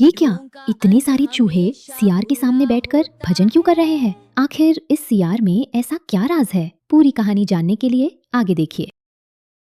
ये क्या? इतने सारे चूहे सियार के सामने बैठकर भजन क्यों कर रहे हैं? आखिर इस सियार में ऐसा क्या राज है? पूरी कहानी जानने के लिए आगे देखिए।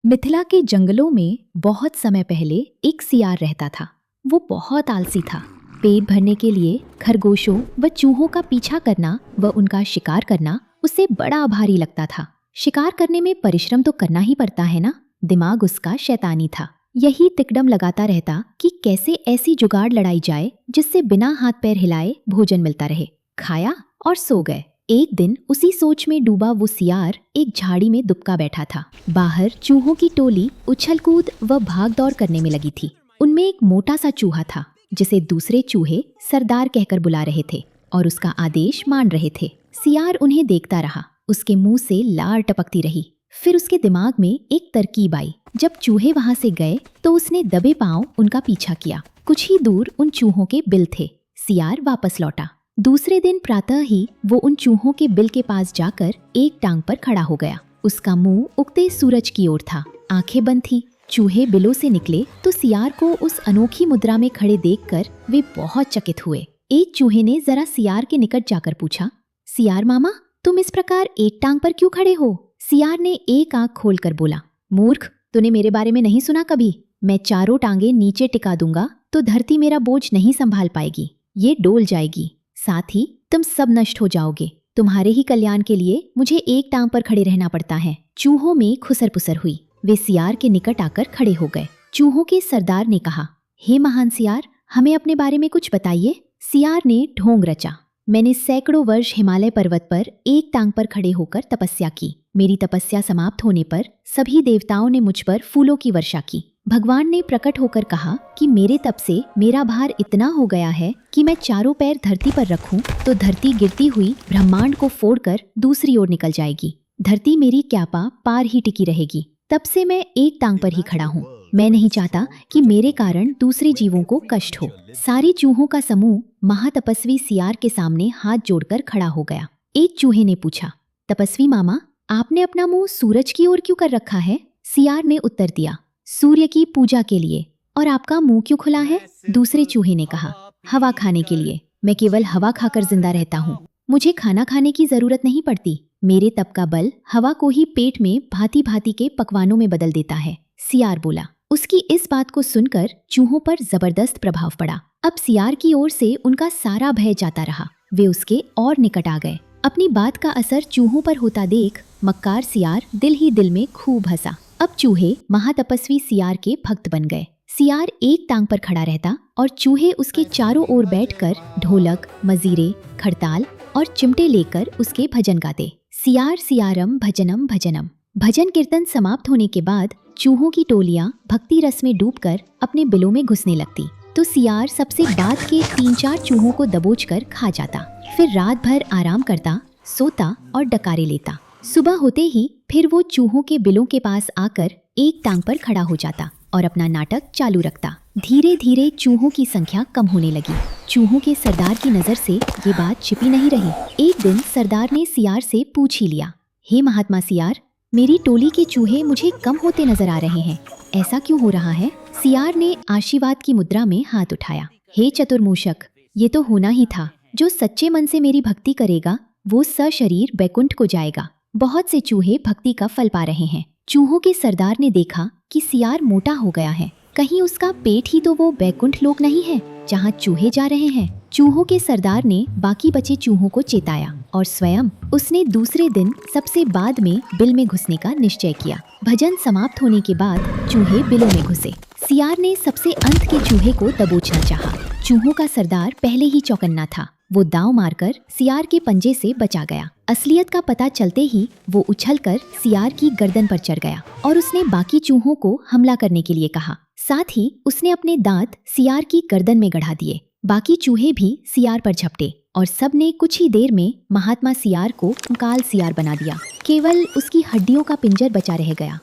मिथिला के जंगलों में बहुत समय पहले एक सियार रहता था। वो बहुत आलसी था। पेट भरने के लिए खरगोशों व चूहों का पीछा करना व उनका शिकार करना उसे बड़ा भारी लगता था। शिकार करने में परिश्रम तो करना ही पड़ता है ना। दिमाग उसका शैतानी था। यही तिकड़म लगाता रहता कि कैसे ऐसी जुगाड़ लड़ाई जाए जिससे बिना हाथ पैर हिलाए भोजन मिलता रहे। खाया और सो गए। एक दिन उसी सोच में डूबा वो सियार एक झाड़ी में दुबका बैठा था। बाहर चूहों की टोली उछल कूद व भाग दौड़ करने में लगी थी। उनमें एक मोटा सा चूहा था जिसे दूसरे चूहे सरदार कहकर बुला रहे थे और उसका आदेश मान रहे थे। सियार उन्हें देखता रहा। उसके मुंह से लार टपकती रही। फिर उसके दिमाग में एक तरकीब आई। जब चूहे वहां से गए तो उसने दबे पांव उनका पीछा किया। कुछ ही दूर उन चूहों के बिल थे। सियार वापस लौटा। दूसरे दिन प्रातः ही वो उन चूहों के बिल के पास जाकर एक टांग पर खड़ा हो गया। उसका मुंह उगते सूरज की ओर था। आंखें बंद थी। चूहे बिलों से निकले तो सियार को उस अनोखी मुद्रा में खड़े देखकर वे बहुत चकित हुए। एक चूहे ने जरा सियार के निकट जाकर पूछा, सियार मामा, तुम इस प्रकार एक टांग पर क्यों खड़े हो? सियार ने एक आंख खोलकर बोला, मूर्ख, तूने मेरे बारे में नहीं सुना कभी? मैं चारों टांगे नीचे टिका दूंगा तो धरती मेरा बोझ नहीं संभाल पाएगी। ये डोल जाएगी। साथ ही तुम सब नष्ट हो जाओगे। तुम्हारे ही कल्याण के लिए मुझे एक टांग पर खड़े रहना पड़ता है। चूहों में खुसर पुसर हुई। वे सियार के निकट आकर खड़े हो गए। चूहों के सरदार ने कहा, हे महान सियार, हमें अपने बारे में कुछ बताइए। सियार ने ढोंग रचा, मैंने सैकड़ों वर्ष हिमालय पर्वत पर एक टांग पर खड़े होकर तपस्या की। मेरी तपस्या समाप्त होने पर सभी देवताओं ने मुझ पर फूलों की वर्षा की। भगवान ने प्रकट होकर कहा कि मेरे तप से मेरा भार इतना हो गया है कि मैं चारों पैर धरती पर रखूं तो धरती गिरती हुई ब्रह्मांड को फोड़कर दूसरी ओर निकल जाएगी। धरती मेरी क्यापा पार ही टिकी रहेगी। तब से मैं एक टांग पर ही खड़ा हूँ। मैं नहीं चाहता कि मेरे कारण दूसरे जीवों को कष्ट हो। सारे चूहों का समूह महातपस्वी सियार के सामने हाथ जोड़कर खड़ा हो गया। एक चूहे ने पूछा, तपस्वी मामा, आपने अपना मुंह सूरज की ओर क्यों कर रखा है? सियार ने उत्तर दिया, सूर्य की पूजा के लिए। और आपका मुंह क्यों खुला है? दूसरे चूहे ने कहा, हवा खाने के लिए। मैं केवल हवा खाकर जिंदा रहता हूँ। मुझे खाना खाने की जरूरत नहीं पड़ती। मेरे तप का बल हवा को ही पेट में भांति भांति के पकवानों में बदल देता है। सियार बोला। उसकी इस बात को सुनकर चूहों पर जबरदस्त प्रभाव पड़ा। अब सियार की ओर से उनका सारा भय जाता रहा। वे उसके और निकट आ गए। अपनी बात का असर चूहों पर होता देख मक्कार सियार दिल ही दिल में खूब हंसा। अब चूहे महातपस्वी सियार के भक्त बन गए। सियार एक टांग पर खड़ा रहता और चूहे उसके चारों ओर बैठकर ढोलक, मजीरे, खड़ताल और चिमटे लेकर उसके भजन गाते। सियार सियारम भजनम भजनम। भजन कीर्तन समाप्त होने के बाद चूहों की टोलियां भक्ति रस में डूबकर अपने बिलों में घुसने लगती तो सियार सबसे बाद के 3-4 चूहों को दबोचकर खा जाता। फिर रात भर आराम करता, सोता और डकारे लेता। सुबह होते ही फिर वो चूहों के बिलों के पास आकर एक टांग पर खड़ा हो जाता और अपना नाटक चालू रखता। धीरे धीरे चूहों की संख्या कम होने लगी। चूहों के सरदार की नजर से ये बात छिपी नहीं रही। एक दिन सरदार ने सियार से पूछ ही लिया, हे महात्मा सियार, मेरी टोली के चूहे मुझे कम होते नजर आ रहे हैं। ऐसा क्यों हो रहा है? सियार ने आशीर्वाद की मुद्रा में हाथ उठाया। हे चतुर्मूषक, ये तो होना ही था। जो सच्चे मन से मेरी भक्ति करेगा वो सशरीर बैकुंठ को जाएगा। बहुत से चूहे भक्ति का फल पा रहे हैं। चूहों के सरदार ने देखा कि सियार मोटा हो गया है। कहीं उसका पेट ही तो वो बैकुंठ लोक नहीं है जहाँ चूहे जा रहे हैं। चूहों के सरदार ने बाकी बचे चूहों को चेताया और स्वयं उसने दूसरे दिन सबसे बाद में बिल में घुसने का निश्चय किया। भजन समाप्त होने के बाद चूहे बिलों में घुसे। सियार ने सबसे अंत के चूहे को दबोचना चाहा। चूहों का सरदार पहले ही चौकन्ना था। वो दांव मारकर सियार के पंजे से बचा गया। असलियत का पता चलते ही वो उछलकर सियार की गर्दन पर चढ़ गया और उसने बाकी चूहों को हमला करने के लिए कहा। साथ ही उसने अपने दांत सियार की गर्दन में गड़ा दिए। बाकी चूहे भी सियार पर झपटे और सब ने कुछ ही देर में महात्मा सियार को कंकाल सियार बना दिया। केवल उसकी हड्डियों का पिंजर बचा रह गया।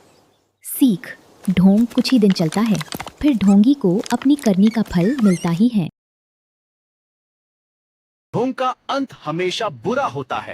सीख, ढोंग कुछ ही दिन चलता है, फिर ढोंगी को अपनी करनी का फल मिलता ही है। ढोंग का अंत हमेशा बुरा होता है।